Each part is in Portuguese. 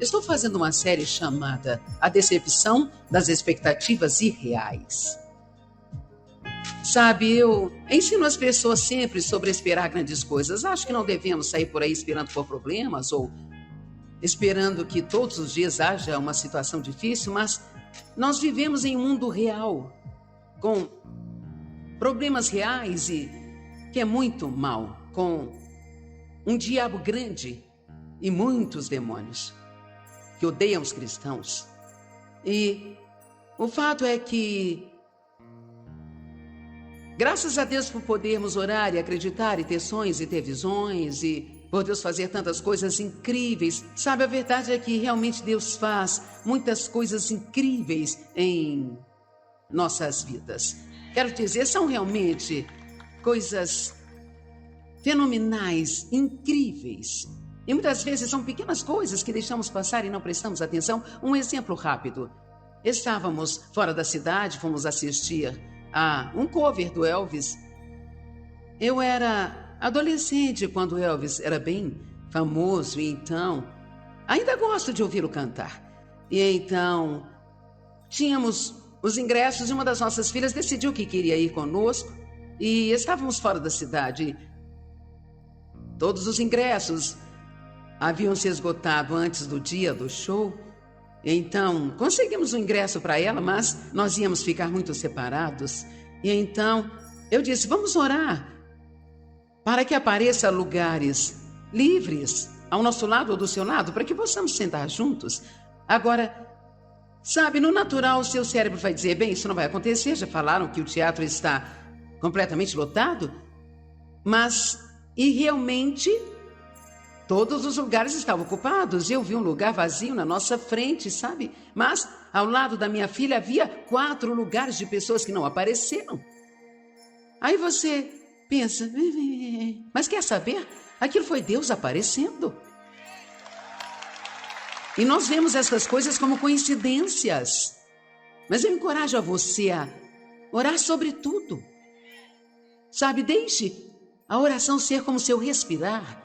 Estou fazendo uma série chamada A Decepção das Expectativas Irreais. Sabe, eu ensino as pessoas sempre sobre esperar grandes coisas. Acho que não devemos sair por aí esperando por problemas ou esperando que todos os dias haja uma situação difícil, mas nós vivemos em um mundo real, com problemas reais e que é muito mal, com um diabo grande e muitos demônios que odeiam os cristãos. E o fato é que, graças a Deus por podermos orar e acreditar e ter sonhos e ter visões e por Deus fazer tantas coisas incríveis. Sabe, a verdade é que realmente Deus faz muitas coisas incríveis em nossas vidas. Quero dizer, são realmente coisas fenomenais, incríveis. E muitas vezes são pequenas coisas que deixamos passar e não prestamos atenção. Um exemplo rápido. Estávamos fora da cidade, fomos assistir a um cover do Elvis. Eu era adolescente quando Elvis era bem famoso e então ainda gosto de ouvi-lo cantar. E então tínhamos os ingressos e uma das nossas filhas decidiu que queria ir conosco e estávamos fora da cidade. Todos os ingressos haviam se esgotado antes do dia do show. Então, conseguimos um ingresso para ela, mas nós íamos ficar muito separados. E então, eu disse, vamos orar para que apareça lugares livres ao nosso lado ou do seu lado, para que possamos sentar juntos. Agora, sabe, no natural, o seu cérebro vai dizer, bem, isso não vai acontecer, já falaram que o teatro está completamente lotado, mas, e realmente, todos os lugares estavam ocupados. Eu vi um lugar vazio na nossa frente, sabe? Mas, ao lado da minha filha, havia 4 lugares de pessoas que não apareceram. Aí você pensa, mas quer saber? Aquilo foi Deus aparecendo. E nós vemos essas coisas como coincidências. Mas eu encorajo a você a orar sobre tudo. Sabe, deixe a oração ser como seu respirar.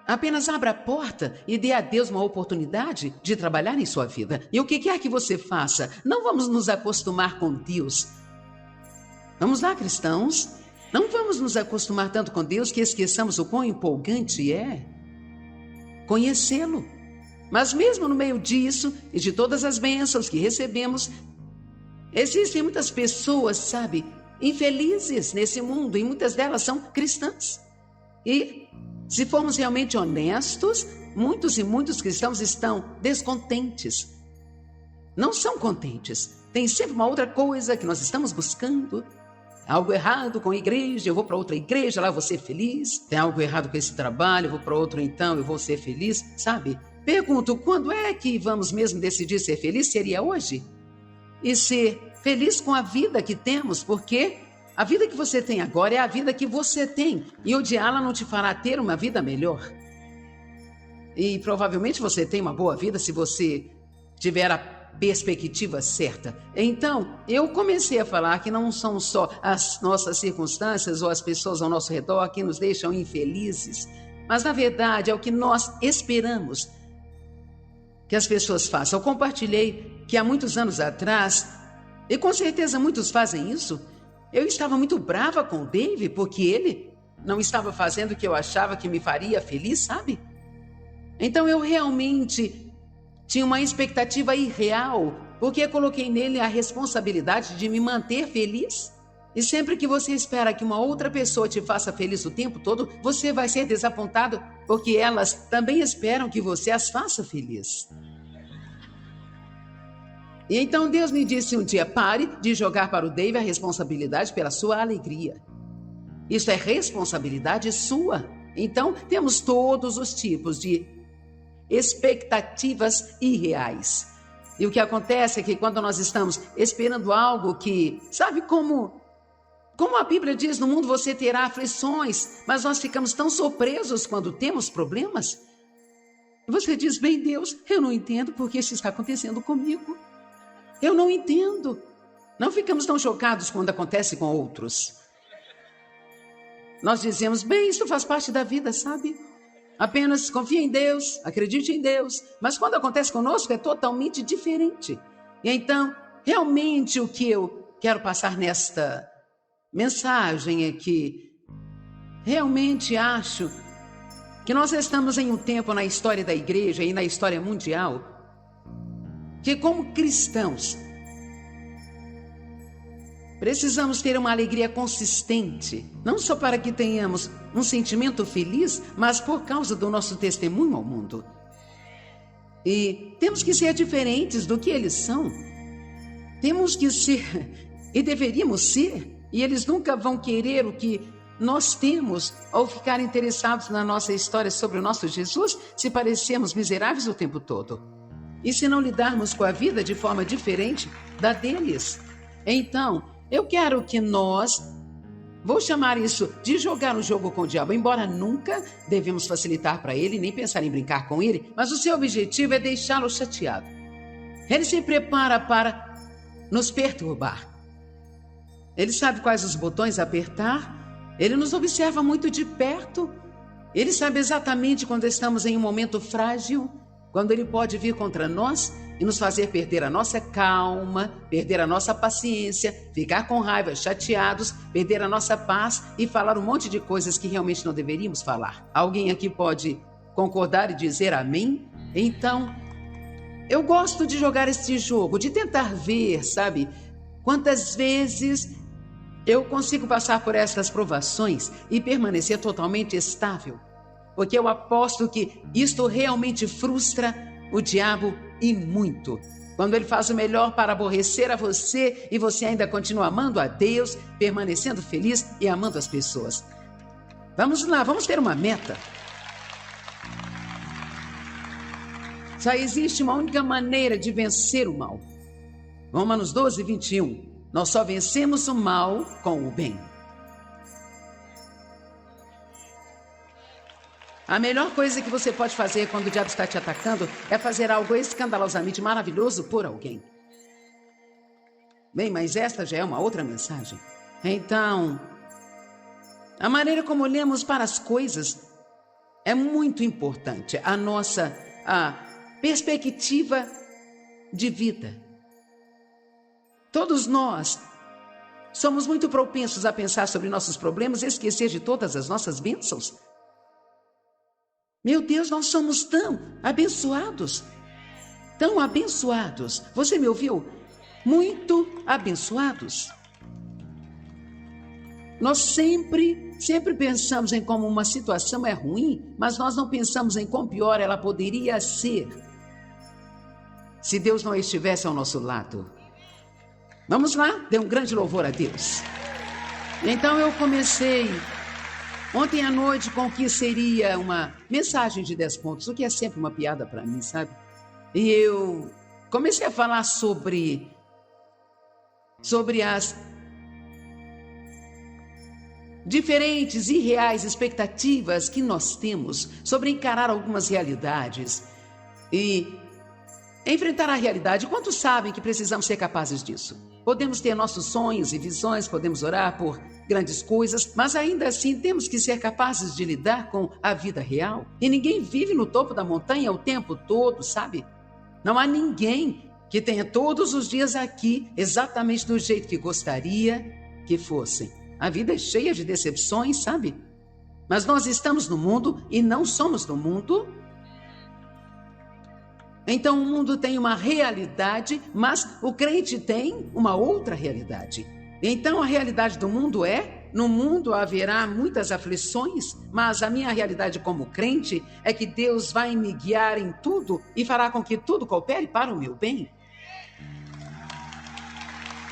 Apenas abra a porta e dê a Deus uma oportunidade de trabalhar em sua vida. E o que quer que você faça, não vamos nos acostumar com Deus. Vamos lá, cristãos. Não vamos nos acostumar tanto com Deus que esqueçamos o quão empolgante é conhecê-lo. Mas mesmo no meio disso e de todas as bênçãos que recebemos, existem muitas pessoas, sabe, infelizes nesse mundo e muitas delas são cristãs. E se formos realmente honestos, muitos e muitos cristãos estão descontentes. Não são contentes. Tem sempre uma outra coisa que nós estamos buscando. Algo errado com a igreja, eu vou para outra igreja, lá eu vou ser feliz. Tem algo errado com esse trabalho, eu vou para outro então, eu vou ser feliz, sabe? Pergunto, quando é que vamos mesmo decidir ser feliz? Seria hoje? E ser feliz com a vida que temos, porque a vida que você tem agora é a vida que você tem. E odiá-la não te fará ter uma vida melhor. E provavelmente você tem uma boa vida se você tiver a perspectiva certa. Então, eu comecei a falar que não são só as nossas circunstâncias ou as pessoas ao nosso redor que nos deixam infelizes, mas na verdade é o que nós esperamos que as pessoas façam. Eu compartilhei que há muitos anos atrás, e com certeza muitos fazem isso, eu estava muito brava com o Dave porque ele não estava fazendo o que eu achava que me faria feliz, sabe? Então eu realmente tinha uma expectativa irreal, porque eu coloquei nele a responsabilidade de me manter feliz. E sempre que você espera que uma outra pessoa te faça feliz o tempo todo, você vai ser desapontado, porque elas também esperam que você as faça feliz. E então Deus me disse um dia, pare de jogar para o Dave a responsabilidade pela sua alegria. Isso é responsabilidade sua. Então temos todos os tipos de expectativas irreais. E o que acontece é que quando nós estamos esperando algo que, sabe como a Bíblia diz, no mundo você terá aflições, mas nós ficamos tão surpresos quando temos problemas. Você diz, bem, Deus, eu não entendo porque isso está acontecendo comigo. Eu não entendo. Não ficamos tão chocados quando acontece com outros. Nós dizemos, bem, isso faz parte da vida, sabe? Apenas confie em Deus, acredite em Deus. Mas quando acontece conosco é totalmente diferente. E então, realmente o que eu quero passar nesta mensagem é que realmente acho que nós estamos em um tempo na história da igreja e na história mundial que, como cristãos, precisamos ter uma alegria consistente, não só para que tenhamos um sentimento feliz, mas por causa do nosso testemunho ao mundo. E temos que ser diferentes do que eles são. Temos que ser, e deveríamos ser, e eles nunca vão querer o que nós temos ou ficar interessados na nossa história sobre o nosso Jesus se parecermos miseráveis o tempo todo. E se não lidarmos com a vida de forma diferente da deles. Então, eu quero que nós, vou chamar isso de jogar um jogo com o diabo, embora nunca devemos facilitar para ele, nem pensar em brincar com ele, mas o seu objetivo é deixá-lo chateado. Ele se prepara para nos perturbar. Ele sabe quais os botões apertar, ele nos observa muito de perto, ele sabe exatamente quando estamos em um momento frágil, quando ele pode vir contra nós e nos fazer perder a nossa calma, perder a nossa paciência, ficar com raiva, chateados, perder a nossa paz e falar um monte de coisas que realmente não deveríamos falar. Alguém aqui pode concordar e dizer amém? Então, eu gosto de jogar este jogo, de tentar ver, sabe, quantas vezes eu consigo passar por essas provações e permanecer totalmente estável. Porque eu aposto que isto realmente frustra o diabo e muito. Quando ele faz o melhor para aborrecer a você e você ainda continua amando a Deus, permanecendo feliz e amando as pessoas. Vamos lá, vamos ter uma meta. Só existe uma única maneira de vencer o mal. Romanos 12, 21. Nós só vencemos o mal com o bem. A melhor coisa que você pode fazer quando o diabo está te atacando é fazer algo escandalosamente maravilhoso por alguém. Bem, mas esta já é uma outra mensagem. Então, a maneira como olhamos para as coisas é muito importante. A perspectiva de vida. Todos nós somos muito propensos a pensar sobre nossos problemas e esquecer de todas as nossas bênçãos. Meu Deus, nós somos tão abençoados. Tão abençoados. Você me ouviu? Muito abençoados. Nós sempre pensamos em como uma situação é ruim, mas nós não pensamos em quão pior ela poderia ser se Deus não estivesse ao nosso lado. Vamos lá? Dê um grande louvor a Deus. Então eu comecei ontem à noite com o que seria uma mensagem de 10 pontos, o que é sempre uma piada para mim, sabe? E eu comecei a falar sobre as diferentes e reais expectativas que nós temos sobre encarar algumas realidades e enfrentar a realidade. Quantos sabem que precisamos ser capazes disso? Podemos ter nossos sonhos e visões, podemos orar por grandes coisas, mas ainda assim temos que ser capazes de lidar com a vida real. E ninguém vive no topo da montanha o tempo todo, sabe? Não há ninguém que tenha todos os dias aqui exatamente do jeito que gostaria que fossem. A vida é cheia de decepções, sabe? Mas nós estamos no mundo e não somos do mundo. Então o mundo tem uma realidade, mas o crente tem uma outra realidade. Então a realidade do mundo é, no mundo haverá muitas aflições, mas a minha realidade como crente é que Deus vai me guiar em tudo e fará com que tudo coopere para o meu bem.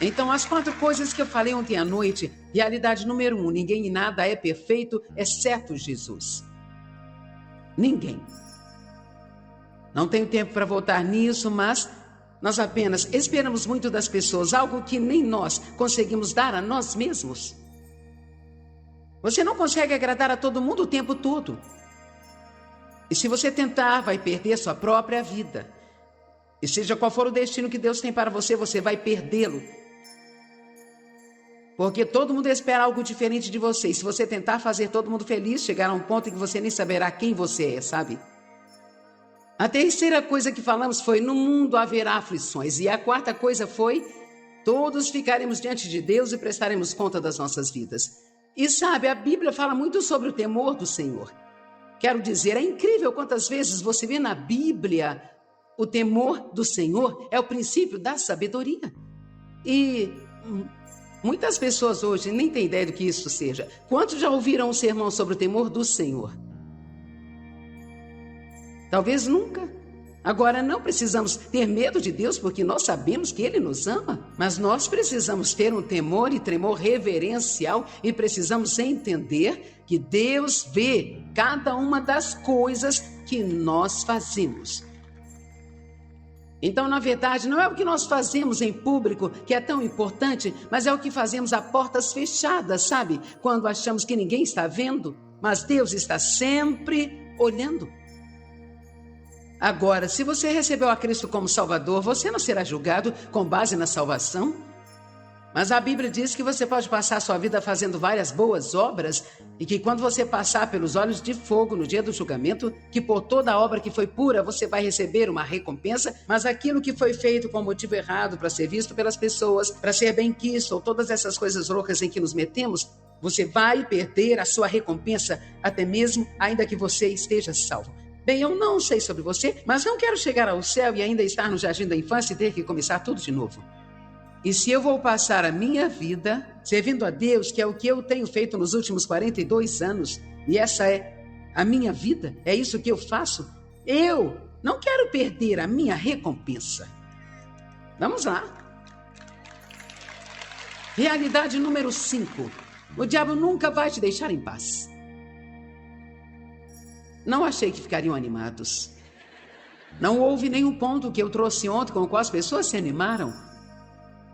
Então as 4 coisas que eu falei ontem à noite, realidade número 1, ninguém e nada é perfeito, exceto Jesus. Ninguém. Não tenho tempo para voltar nisso, mas nós apenas esperamos muito das pessoas, algo que nem nós conseguimos dar a nós mesmos. Você não consegue agradar a todo mundo o tempo todo. E se você tentar, vai perder sua própria vida. E seja qual for o destino que Deus tem para você, você vai perdê-lo. Porque todo mundo espera algo diferente de você. E se você tentar fazer todo mundo feliz, chegar a um ponto em que você nem saberá quem você é, sabe? A terceira coisa que falamos foi: no mundo haverá aflições. E a quarta coisa foi: todos ficaremos diante de Deus e prestaremos conta das nossas vidas. E sabe, a Bíblia fala muito sobre o temor do Senhor. Quero dizer, é incrível quantas vezes você vê na Bíblia o temor do Senhor é o princípio da sabedoria. E muitas pessoas hoje nem têm ideia do que isso seja. Quantos já ouviram um sermão sobre o temor do Senhor? Talvez nunca. Agora, não precisamos ter medo de Deus porque nós sabemos que Ele nos ama, mas nós precisamos ter um temor e tremor reverencial e precisamos entender que Deus vê cada uma das coisas que nós fazemos. Então, na verdade, não é o que nós fazemos em público que é tão importante, mas é o que fazemos a portas fechadas, sabe? Quando achamos que ninguém está vendo, mas Deus está sempre olhando. Agora, se você recebeu a Cristo como Salvador, você não será julgado com base na salvação. Mas a Bíblia diz que você pode passar a sua vida fazendo várias boas obras e que quando você passar pelos olhos de fogo no dia do julgamento, que por toda a obra que foi pura você vai receber uma recompensa, mas aquilo que foi feito com motivo errado para ser visto pelas pessoas, para ser bem-quisto ou todas essas coisas loucas em que nos metemos, você vai perder a sua recompensa até mesmo ainda que você esteja salvo. Bem, eu não sei sobre você, mas não quero chegar ao céu e ainda estar no jardim da infância e ter que começar tudo de novo. E se eu vou passar a minha vida servindo a Deus, que é o que eu tenho feito nos últimos 42 anos, e essa é a minha vida, é isso que eu faço, eu não quero perder a minha recompensa. Vamos lá. Realidade número 5. O diabo nunca vai te deixar em paz. Não achei que ficariam animados. Não houve nenhum ponto que eu trouxe ontem com o qual as pessoas se animaram.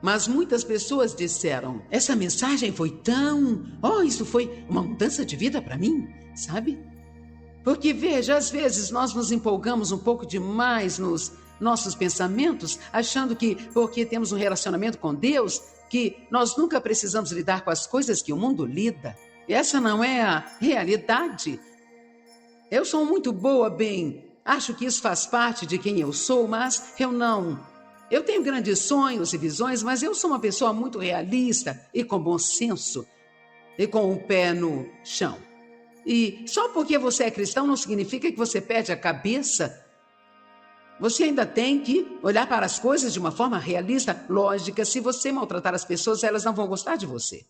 Mas muitas pessoas disseram, essa mensagem foi tão... isso foi uma mudança de vida para mim, sabe? Porque, veja, às vezes nós nos empolgamos um pouco demais nos nossos pensamentos, achando que porque temos um relacionamento com Deus, que nós nunca precisamos lidar com as coisas que o mundo lida. E essa não é a realidade. Eu sou muito boa, bem, acho que isso faz parte de quem eu sou, mas eu não. Eu tenho grandes sonhos e visões, mas eu sou uma pessoa muito realista e com bom senso e com o pé no chão. E só porque você é cristão não significa que você perde a cabeça. Você ainda tem que olhar para as coisas de uma forma realista, lógica. Se você maltratar as pessoas, elas não vão gostar de você.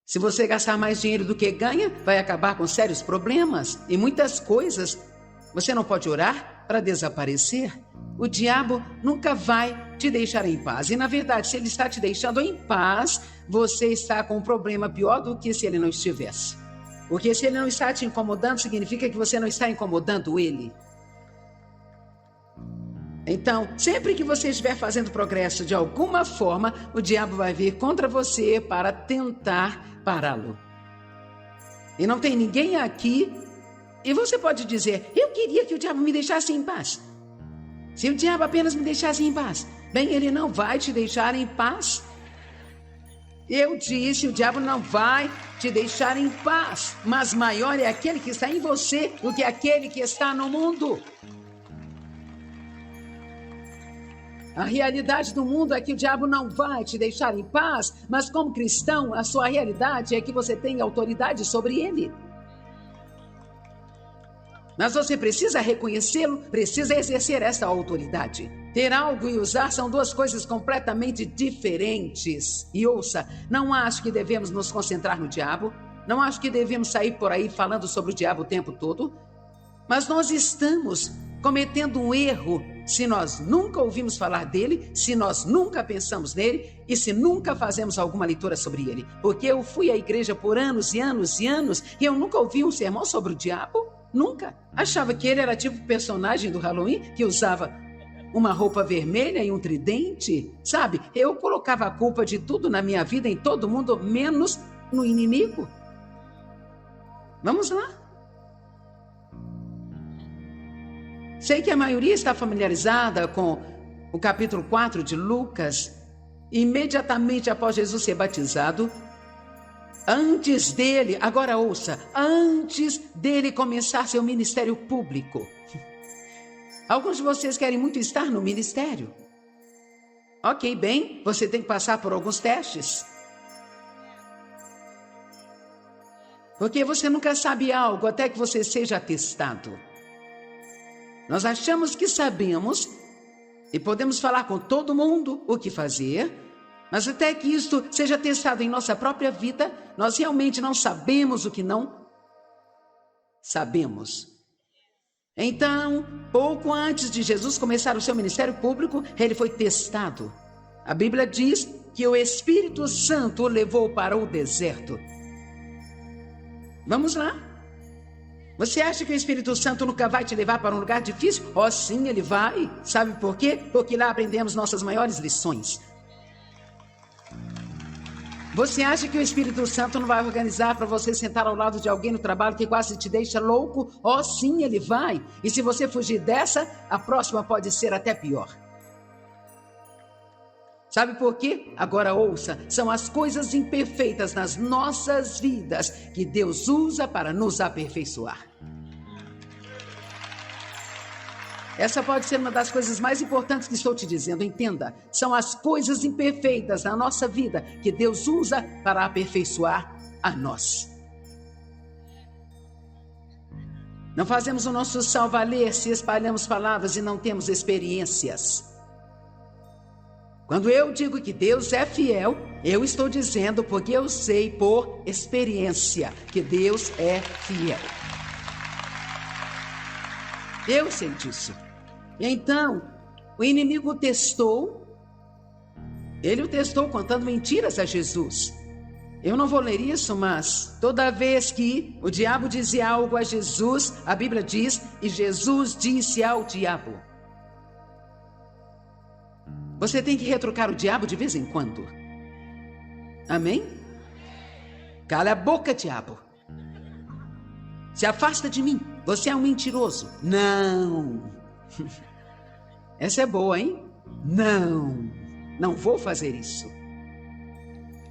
Se você gastar mais dinheiro do que ganha, vai acabar com sérios problemas. E muitas coisas você não pode orar para desaparecer. O diabo nunca vai te deixar em paz. E, na verdade, se ele está te deixando em paz, você está com um problema pior do que se ele não estivesse. Porque se ele não está te incomodando, significa que você não está incomodando ele. Então, sempre que você estiver fazendo progresso de alguma forma, o diabo vai vir contra você para tentar pará-lo. E não tem ninguém aqui. E você pode dizer, eu queria que o diabo me deixasse em paz. Se o diabo apenas me deixasse em paz, bem, ele não vai te deixar em paz. Eu disse, o diabo não vai te deixar em paz. Mas maior é aquele que está em você do que aquele que está no mundo. A realidade do mundo é que o diabo não vai te deixar em paz, mas como cristão, a sua realidade é que você tem autoridade sobre ele. Mas você precisa reconhecê-lo, precisa exercer essa autoridade. Ter algo e usar são duas coisas completamente diferentes. E ouça, não acho que devemos nos concentrar no diabo, não acho que devemos sair por aí falando sobre o diabo o tempo todo, mas nós estamos cometendo um erro se nós nunca ouvimos falar dele, se nós nunca pensamos nele e se nunca fazemos alguma leitura sobre ele. Porque eu fui à igreja por anos e anos e anos e eu nunca ouvi um sermão sobre o diabo. Nunca. Achava que ele era tipo personagem do Halloween que usava uma roupa vermelha e um tridente. Sabe, eu colocava a culpa de tudo na minha vida em todo mundo, menos no inimigo. Vamos lá. Sei que a maioria está familiarizada com o capítulo 4 de Lucas, imediatamente após Jesus ser batizado, antes dele, agora ouça, antes dele começar seu ministério público. Alguns de vocês querem muito estar no ministério. Ok, bem, você tem que passar por alguns testes. Porque você nunca sabe algo até que você seja testado. Nós achamos que sabemos e podemos falar com todo mundo o que fazer, mas até que isto seja testado em nossa própria vida, nós realmente não sabemos o que não sabemos. Então, pouco antes de Jesus começar o seu ministério público, ele foi testado. A Bíblia diz que o Espírito Santo o levou para o deserto. Vamos lá. Você acha que o Espírito Santo nunca vai te levar para um lugar difícil? Oh, sim, ele vai. Sabe por quê? Porque lá aprendemos nossas maiores lições. Você acha que o Espírito Santo não vai organizar para você sentar ao lado de alguém no trabalho que quase te deixa louco? Oh, sim, ele vai. E se você fugir dessa, a próxima pode ser até pior. Sabe por quê? Agora ouça, são as coisas imperfeitas nas nossas vidas que Deus usa para nos aperfeiçoar. Essa pode ser uma das coisas mais importantes que estou te dizendo, entenda. São as coisas imperfeitas na nossa vida que Deus usa para aperfeiçoar a nós. Não fazemos o nosso sal valer se espalhamos palavras e não temos experiências. Quando eu digo que Deus é fiel, eu estou dizendo porque eu sei por experiência que Deus é fiel. Eu sei disso. Então, o inimigo testou, ele o testou contando mentiras a Jesus. Eu não vou ler isso, mas toda vez que o diabo dizia algo a Jesus, a Bíblia diz, e Jesus disse ao diabo. Você tem que retrucar o diabo de vez em quando. Amém? Cala a boca, diabo. Se afasta de mim. Você é um mentiroso. Não. Essa é boa, hein? Não. Não vou fazer isso.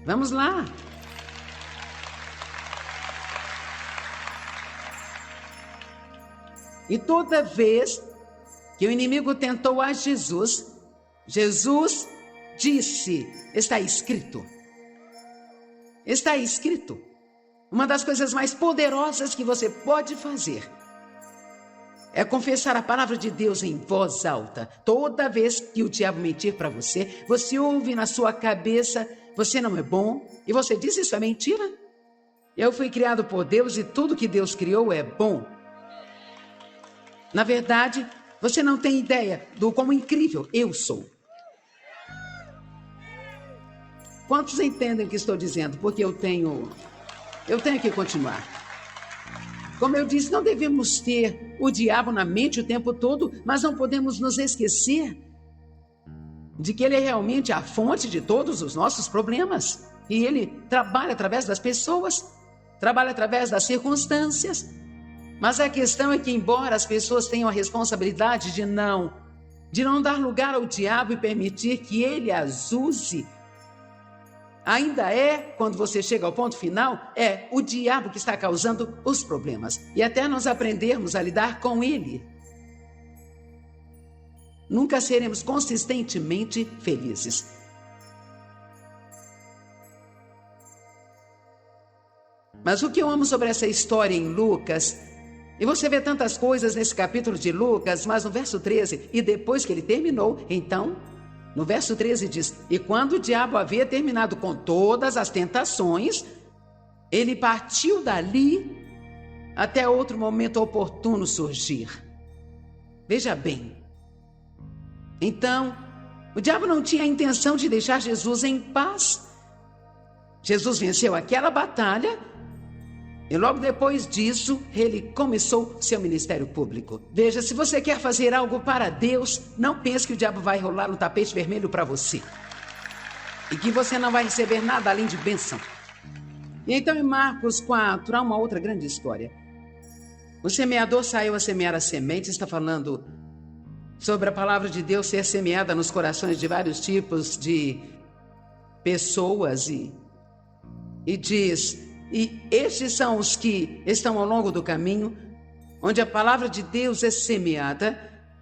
Vamos lá. E toda vez que o inimigo tentou a Jesus, Jesus disse, está escrito. Está escrito. Uma das coisas mais poderosas que você pode fazer é confessar a palavra de Deus em voz alta. Toda vez que o diabo mentir para você, você ouve na sua cabeça, você não é bom, e você diz, isso é mentira. Eu fui criado por Deus e tudo que Deus criou é bom. Na verdade, você não tem ideia do quão incrível eu sou. Quantos entendem o que estou dizendo? Porque eu tenho que continuar. Como eu disse, não devemos ter o diabo na mente o tempo todo, mas não podemos nos esquecer de que ele é realmente a fonte de todos os nossos problemas. E ele trabalha através das pessoas, trabalha através das circunstâncias. Mas a questão é que, embora as pessoas tenham a responsabilidade de não dar lugar ao diabo e permitir que ele as use, ainda é, quando você chega ao ponto final, é o diabo que está causando os problemas. E até nós aprendermos a lidar com ele, nunca seremos consistentemente felizes. Mas o que eu amo sobre essa história em Lucas, e você vê tantas coisas nesse capítulo de Lucas, mas no verso 13, e depois que ele terminou, então, no verso 13 diz, e quando o diabo havia terminado com todas as tentações, ele partiu dali até outro momento oportuno surgir. Veja bem. Então, o diabo não tinha a intenção de deixar Jesus em paz. Jesus venceu aquela batalha e logo depois disso, ele começou seu ministério público. Veja, se você quer fazer algo para Deus, não pense que o diabo vai rolar um tapete vermelho para você. E que você não vai receber nada além de bênção. E então em Marcos 4, há uma outra grande história. O semeador saiu a semear a semente, está falando sobre a palavra de Deus ser semeada nos corações de vários tipos de pessoas e diz: e estes são os que estão ao longo do caminho, onde a palavra de Deus é semeada,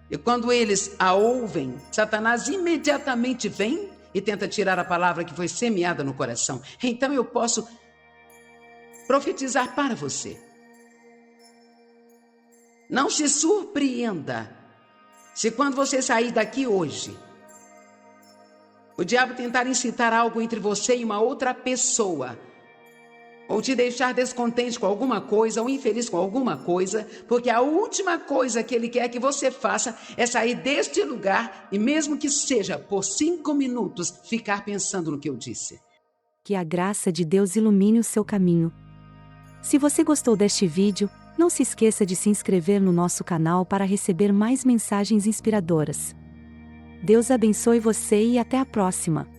e quando eles a ouvem, Satanás imediatamente vem e tenta tirar a palavra que foi semeada no coração. Então eu posso profetizar para você. Não se surpreenda se quando você sair daqui hoje, o diabo tentar incitar algo entre você e uma outra pessoa, ou te deixar descontente com alguma coisa, ou infeliz com alguma coisa, porque a última coisa que ele quer que você faça é sair deste lugar e, mesmo que seja por 5 minutos, ficar pensando no que eu disse. Que a graça de Deus ilumine o seu caminho. Se você gostou deste vídeo, não se esqueça de se inscrever no nosso canal para receber mais mensagens inspiradoras. Deus abençoe você e até a próxima!